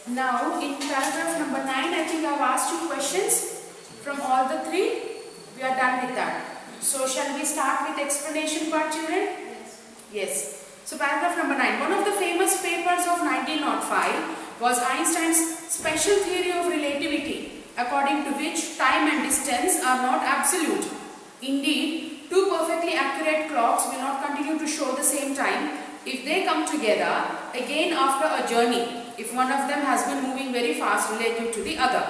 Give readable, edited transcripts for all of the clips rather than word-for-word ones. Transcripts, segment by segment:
Now in paragraph number 9, I think I have asked you questions from all the three. We are done with that. So shall we start with explanation part, children? Yes. So paragraph number 9. One of the famous papers of 1905 was Einstein's special theory of relativity, according to which time and distance are not absolute. Indeed, two perfectly accurate clocks will not continue to show the same time if they come together again after a journey, if one of them has been moving very fast relative to the other.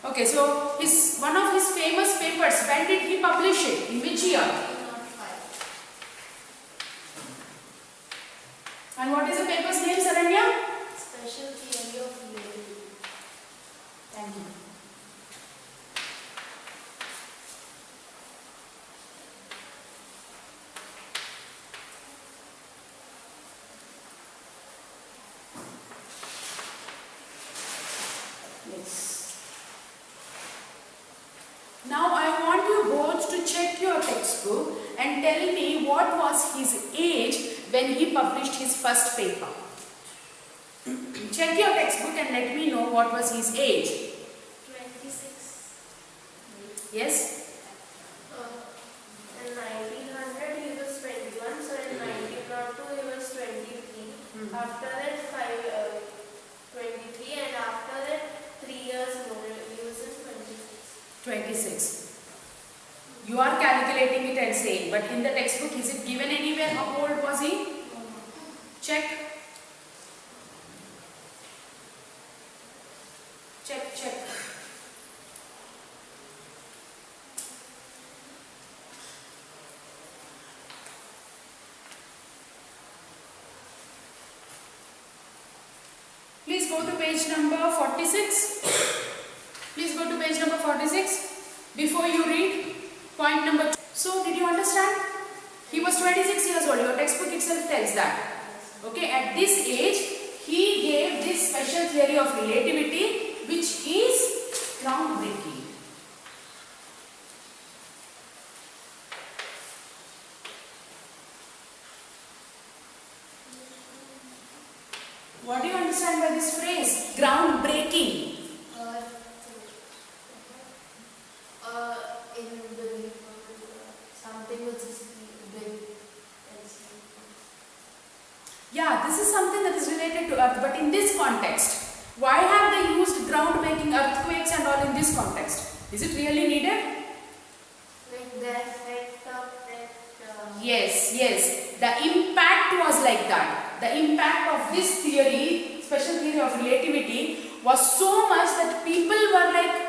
Okay, so one of his famous papers, when did he publish it? In which year? 1905. And what is the paper's name, Saranya? Special theory of relativity. Thank you. Yes. Now I want you both to check your textbook and tell me what was his age when he published his first paper. Check your textbook and let me know what was his age. 26. Yes? In 1900 he was 21, so in 1902 he was 23. After that 23, and after that 3 years more he was in 26. 26. You are calculating it and saying, but in the textbook is it given anywhere how old was he? Check. Check. Please go to page number 46. Please go to page number 46. Before you read point number 2. So, did you understand? He was 26 years old. Your textbook itself tells that. Okay, at this age, he gave this special theory of relativity, which is groundbreaking. What do you understand by this phrase? Groundbreaking. In the something which is big. Yeah, this is something that is related to Earth, but in this context, why have they used ground-making earthquakes and all in this context? Is it really needed? Like the effect of that. Yes. The impact was like that. The impact of this theory, special theory of relativity, was so much that people were like,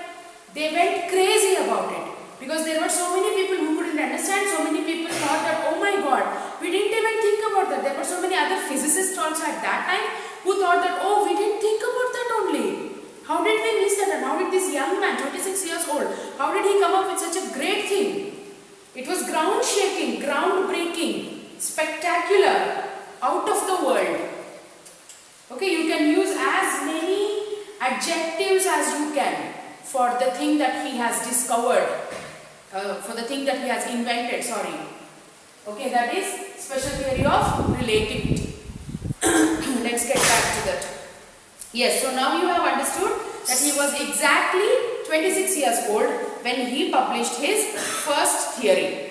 they went crazy about it. Because there were so many people who couldn't understand, so many people thought that, oh my god, we didn't even think about that. There were so many other physicists also at that time who thought that, oh, we didn't think about that only. How did we miss that? And how did this young man, 26 years old, how did he come up with such a great thing? It was ground shaking, groundbreaking, spectacular, out of the world. Okay, you can use as many adjectives as you can for the thing that he has discovered, for the thing that he has invented, sorry. Okay, that is special theory of relativity. Let's get back to that. Yes, so now you have understood that he was exactly 26 years old when he published his first theory.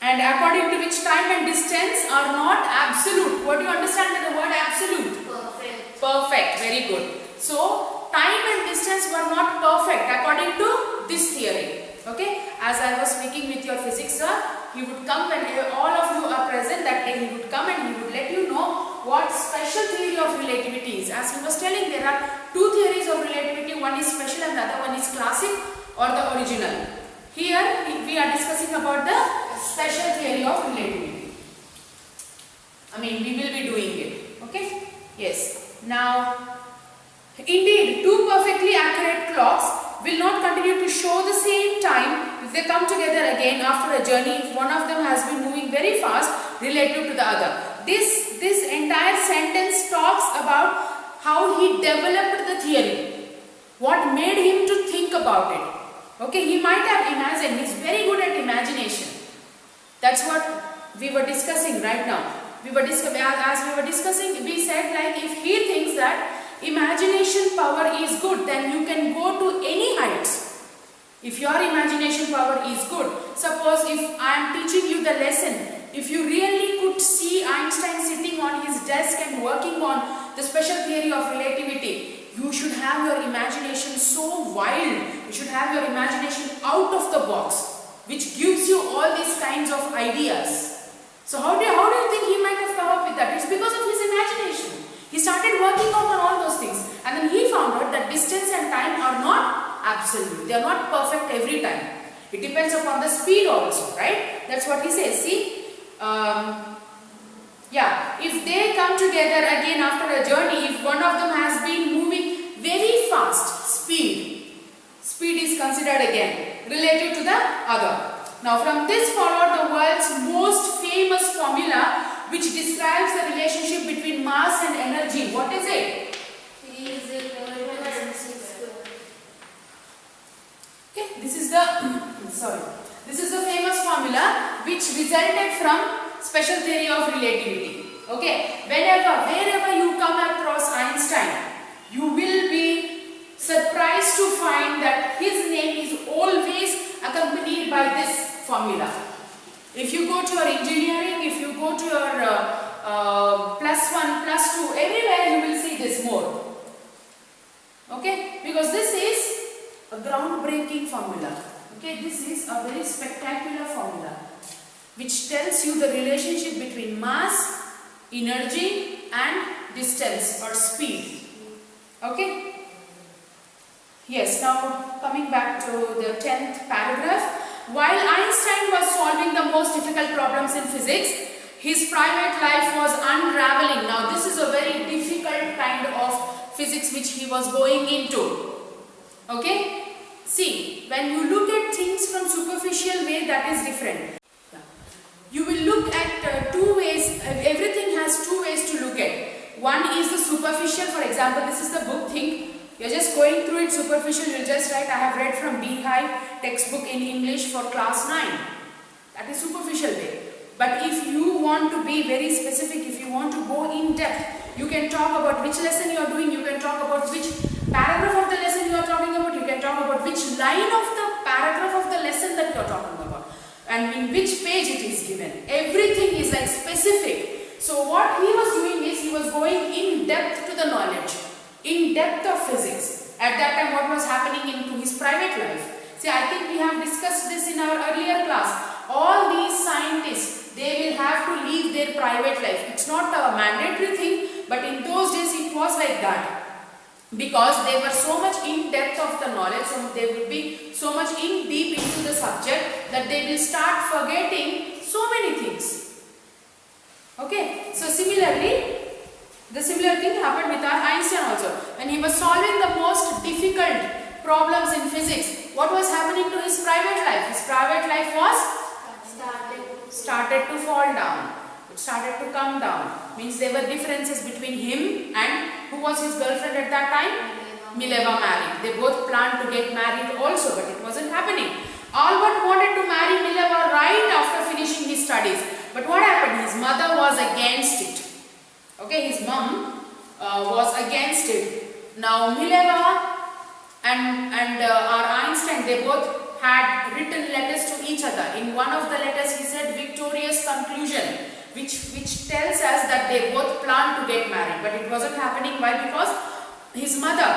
And according to which time and distance are not absolute. What do you understand by the word absolute? Perfect. Perfect, very good. So, time and distance were not perfect according to this theory. Okay, as I was speaking with your physics sir, he would come when all of you are present that day, he would come and he would let you know what special theory of relativity is. As he was telling, there are two theories of relativity, one is special and the other one is classic or the original. Here we are discussing about the special theory of relativity. I mean, we will be doing it. Okay? Yes. Now, indeed, two perfectly accurate clocks will not continue to show the same time if they come together again after a journey if one of them has been moving very fast relative to the other. This entire sentence talks about how he developed the theory. What made him to think about it. Okay, he might have imagined. He's very good at imagination. That's what we were discussing right now. As we were discussing, we said like if he thinks that imagination power is good, then you can go to any heights. If your imagination power is good, suppose if I am teaching you the lesson, if you really could see Einstein sitting on his desk and working on the special theory of relativity, you should have your imagination so wild, you should have your imagination out of the box, which gives you all these kinds of ideas. So how do you think he might have come up with that? It's because of his imagination. He started working out on all those things, and then he found out that distance and time are not absolute. They are not perfect every time. It depends upon the speed also, right? That's what he says. See, yeah, if they come together again after a journey, if one of them has been moving very fast, speed is considered again relative to the other. Now from this followed the world's most famous formula, which describes the relationship between mass and energy. What is it? E is equal to mc square. Okay, this is the famous formula which resulted from special theory of relativity. Okay, wherever you come across Einstein, you will be surprised to find that his name is always accompanied by this formula. If you go to your engineering, if you go to your +1, +2, everywhere you will see this more. Okay, because this is a groundbreaking formula. Okay, this is a very spectacular formula which tells you the relationship between mass, energy and distance or speed. Okay. Yes, now coming back to the 10th paragraph. While Einstein was solving the most difficult problems in physics, his private life was unraveling. Now this is a very difficult kind of physics which he was going into. Okay? See, when you look at things from superficial way, that is different. You will look at two ways, everything has two ways to look at. One is the superficial, for example, this is the book Think. You're just going through it superficial, you'll just write, I have read from Beehive textbook in English for class 9. That is superficial way. But if you want to be very specific, if you want to go in depth, you can talk about which lesson you are doing, you can talk about which paragraph of the lesson you are talking about, you can talk about which line of the paragraph of the lesson that you are talking about, and in which page it is given. Everything is like specific. So what he was doing is, he was going in depth to the knowledge, in depth of physics. At that time, what was happening into his private life. See, I think we have discussed this in our earlier class. All these scientists, they will have to leave their private life. It's not a mandatory thing, but in those days it was like that. Because they were so much in depth of the knowledge, so they will be so much in deep into the subject that they will start forgetting so many things. Okay, so similarly, the similar thing happened with our Einstein also. When he was solving the most difficult problems in physics, what was happening to his private life? His private life was started to fall down. It started to come down. Means there were differences between him and who was his girlfriend at that time? Mileva married. They both planned to get married also, but it wasn't happening. Albert wanted to marry Mileva right after finishing his studies. But what happened? His mother was against it. Okay, his mom was against it. Now Mileva and our Einstein, they both had written letters to each other. In one of the letters he said victorious conclusion, which tells us that they both planned to get married, but it wasn't happening. Why? Because his mother,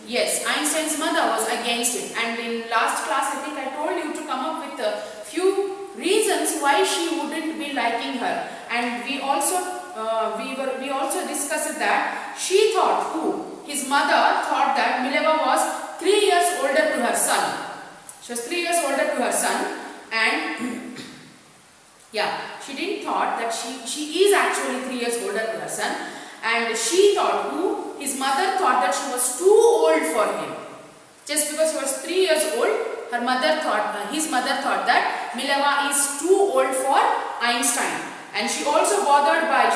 yes, Einstein's mother was against it. And in last class, I think I told you to come up with a few reasons why she wouldn't be liking her. And we also we also discussed that she thought, his mother thought that Mileva was 3 years older to her son. She was 3 years older to her son, and yeah, she didn't thought that she is actually 3 years older to her son, and she thought, his mother thought that she was too old for him. Just because he was 3 years old, his mother thought that Mileva is too old for Einstein. And she was also bothered by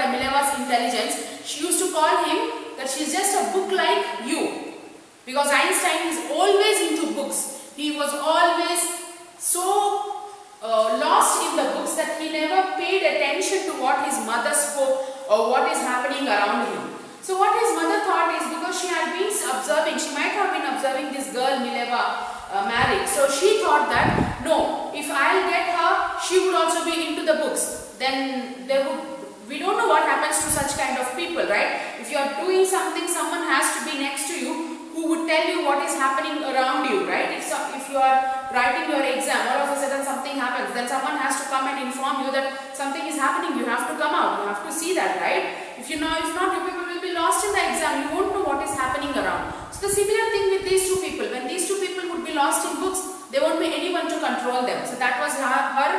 Mileva's intelligence. She used to call him that she is just a book like you. Because Einstein is always into books. He was always so lost in the books that he never paid attention to what his mother spoke or what is happening around him. So what his mother thought is, because she had been observing, she might have been observing this girl Mileva married. So she thought that, no, if I'll get her, she would also be into the books. Then there would, we don't know what happens to such kind of people, right? If you are doing something, someone has to be next to you who would tell you what is happening around you, right? If you are writing your exam, all of a sudden something happens, then someone has to come and inform you that something is happening, you have to come out, you have to see that, right? If you know, if not, you people will be lost in the exam, you won't know what is happening around. So the similar thing with these two people, when these two people would be lost in books, there won't be anyone to control them. So that was her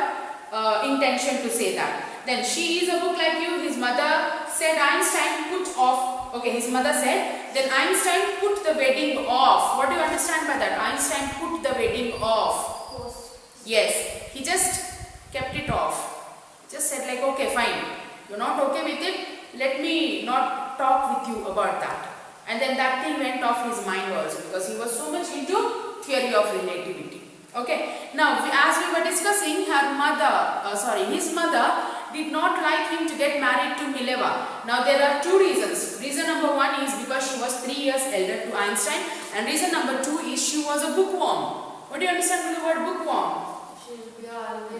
intention to say that. Then she is a book like you, his mother said Einstein put off, okay, his mother said, then Einstein put the wedding off. What do you understand by that? Einstein put the wedding off. Post. Yes, he just kept it off. Just said like, okay, fine, you're not okay with it, let me not talk with you about that. And then that thing went off his mind also, because he was so much into theory of relativity. Okay, now as we were discussing, his mother did not like him to get married to Mileva. Now there are two reasons. Reason number one is because she was 3 years elder to Einstein, and reason number two is she was a bookworm. What do you understand by the word bookworm?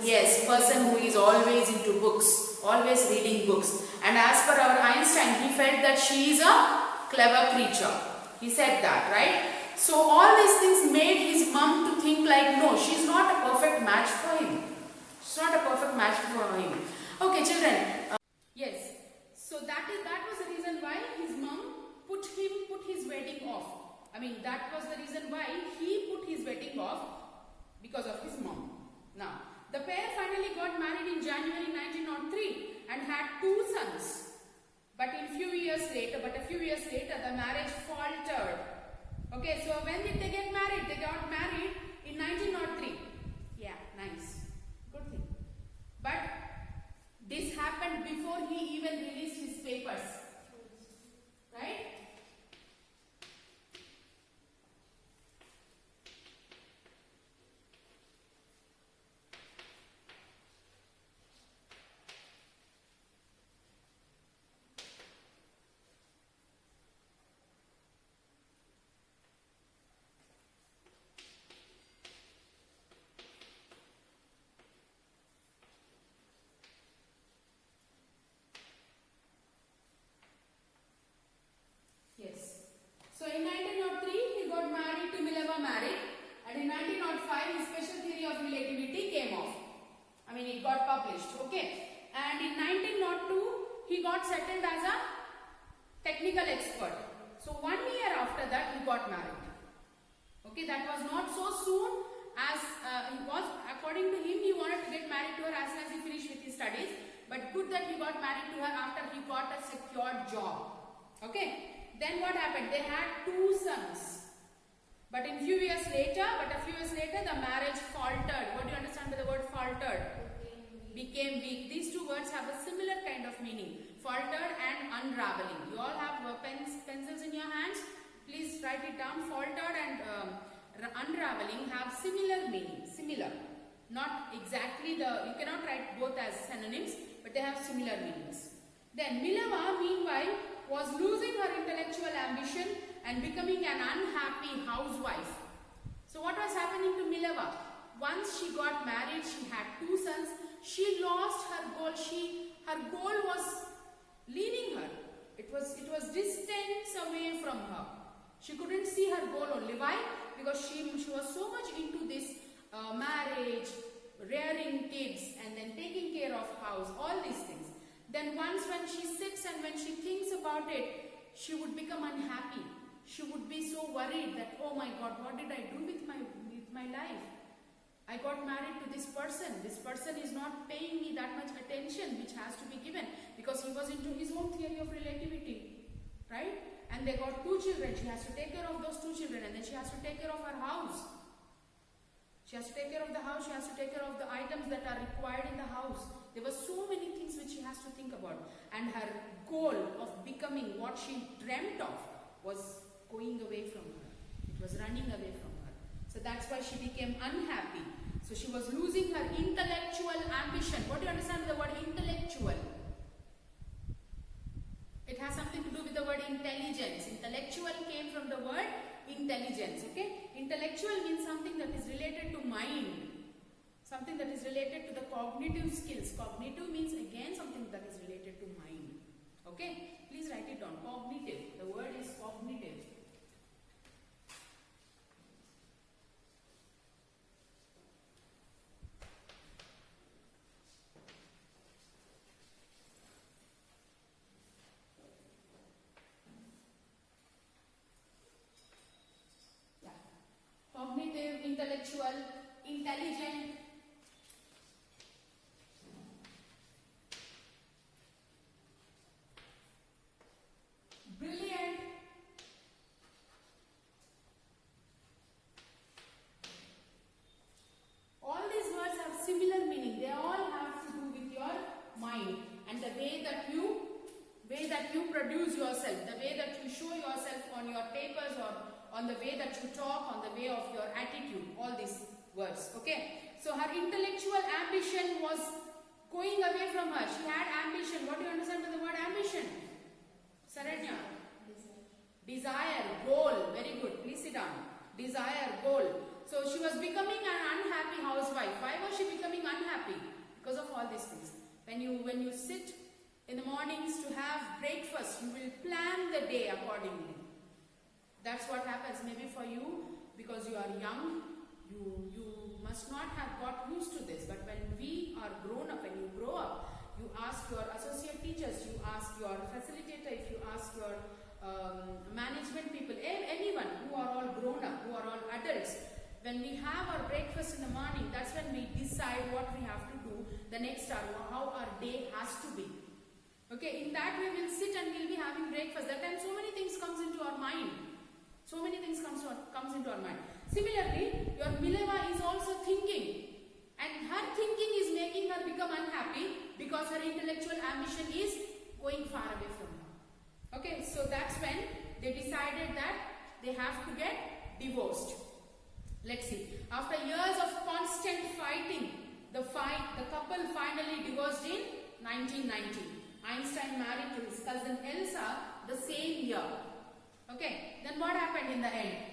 Yes, person who is always into books, always reading books. And as per our Einstein, he felt that she is a clever creature. He said that, right? So all these things made his mom to think like, no, she's not a perfect match for him. She's not a perfect match for him. Okay, children. Yes. So that was the reason why his mom put his wedding off. I mean, that was the reason why he put his wedding off, because of his mom. Now, the pair finally got married in January 1903 and had 2 sons. But a few years later, the marriage faltered. Okay, so when did they get married? They got married in 1903. Yeah, nice. Good thing. But this happened before he even released his papers. Right? So in 1903, he got married to Mileva married, and in 1905, his special theory of relativity came off. I mean, it got published, okay. And in 1902, he got settled as a technical expert. So 1 year after that, he got married. Okay, that was not so soon as he was. According to him, he wanted to get married to her as soon as he finished with his studies. But good that he got married to her after he got a secured job. Okay. Then what happened? They had 2 sons. But a few years later, the marriage faltered. What do you understand by the word faltered? Became weak. These 2 words have a similar kind of meaning. Faltered and unraveling. You all have pencils in your hands. Please write it down. Faltered and unraveling have similar meaning. Similar. Not exactly you cannot write both as synonyms, but they have similar meanings. Then Mileva, meanwhile, was losing her intellectual ambition and becoming an unhappy housewife. So what was happening to Mileva? Once she got married, she had 2 sons. She lost her goal. Her goal was leaving her. It was distance away from her. She couldn't see her goal only. Why? Because she was so much into this marriage, rearing kids, and then taking care of house, all these things. Then once when she sits and when she thinks about it, she would become unhappy. She would be so worried that, oh my God, what did I do with my life? I got married to this person. This person is not paying me that much attention which has to be given, because he was into his own theory of relativity. Right? And they got 2 children. She has to take care of those 2 children, and then she has to take care of her house. She has to take care of the house. She has to take care of the items that are required in the house. There were so many things which she has to think about. And her goal of becoming what she dreamt of was going away from her. It was running away from her. So that's why she became unhappy. So she was losing her intellectual ambition. What do you understand with the word intellectual? It has something to do with the word word intelligence. Intellectual came from the word intelligence. Okay, intellectual means something that is related to mind, something that is related to the cognitive skills. Cognitive means again something that is related to mind. Okay, please write it down. Cognitive. The word is cognitive. Cognitive, intellectual, intelligent. Brilliant. All these words have similar meaning. They all have to do with your mind and the way that you produce yourself, the way that you show yourself on your papers or on the way that you talk, on the way of your attitude, all these words. Okay, so her intellectual ambition was going away from her. She had ambition. What do you understand by the word ambition? Saranya? Desire, goal. Very good. Please sit down. Desire, goal. So she was becoming an unhappy housewife. Why was she becoming unhappy? Because of all these things. When you sit in the mornings to have breakfast, you will plan the day accordingly. That's what happens. Maybe for you, because you are young, you must not have got used to this. But when we are grown up, when you grow up, you ask your associate teachers, you ask your facilitator, if you ask your management people, anyone who are all grown up, who are all adults. When we have our breakfast in the morning, that's when we decide what we have to do the next hour, how our day has to be. Okay, in that way we'll sit and we'll be having breakfast. That time so many things comes into our mind. So many things comes into our mind. Similarly, your Mileva is also thinking. And her thinking is making her become unhappy because her intellectual ambition is going far away from her. Okay, so that's when they decided that they have to get divorced. Let's see. After years of constant fighting, the couple finally divorced in 1990. Einstein married to his cousin Elsa the same year. Okay, then what happened in the end?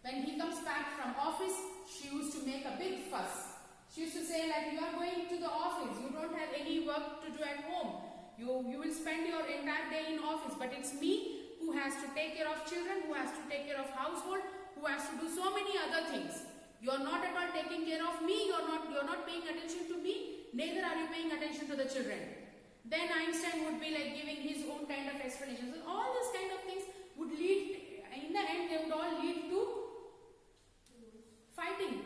When he comes back from office, she used to make a big fuss. She used to say like, you are going to the office, you don't have any work to do at home. You will spend your entire day in office, but it's me who has to take care of children, who has to take care of household, who has to do so many other things. You are not at all taking care of me, you are not paying attention to me, neither are you paying attention to the children. Then Einstein would be like giving his own kind of explanations. So all these kind of things would lead, in the end they would all lead to fighting.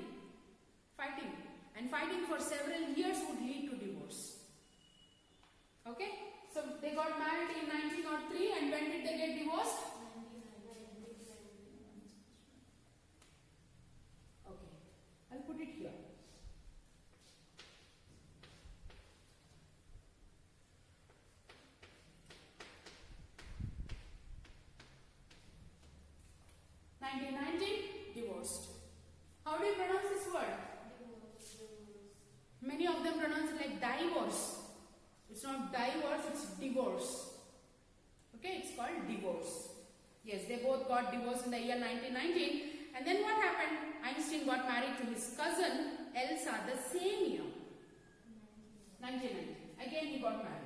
And fighting for several years would lead to divorce. Okay? So they got married in 1903 and when did they get divorced? Okay. I'll put it here. Divorced. How do you pronounce this word? Divorce. Many of them pronounce it like divorce. It's not divorce, it's divorce. Okay, it's called divorce. Yes, they both got divorced in the year 1919. And then what happened? Einstein got married to his cousin Elsa the same year. 1990. Again he got married.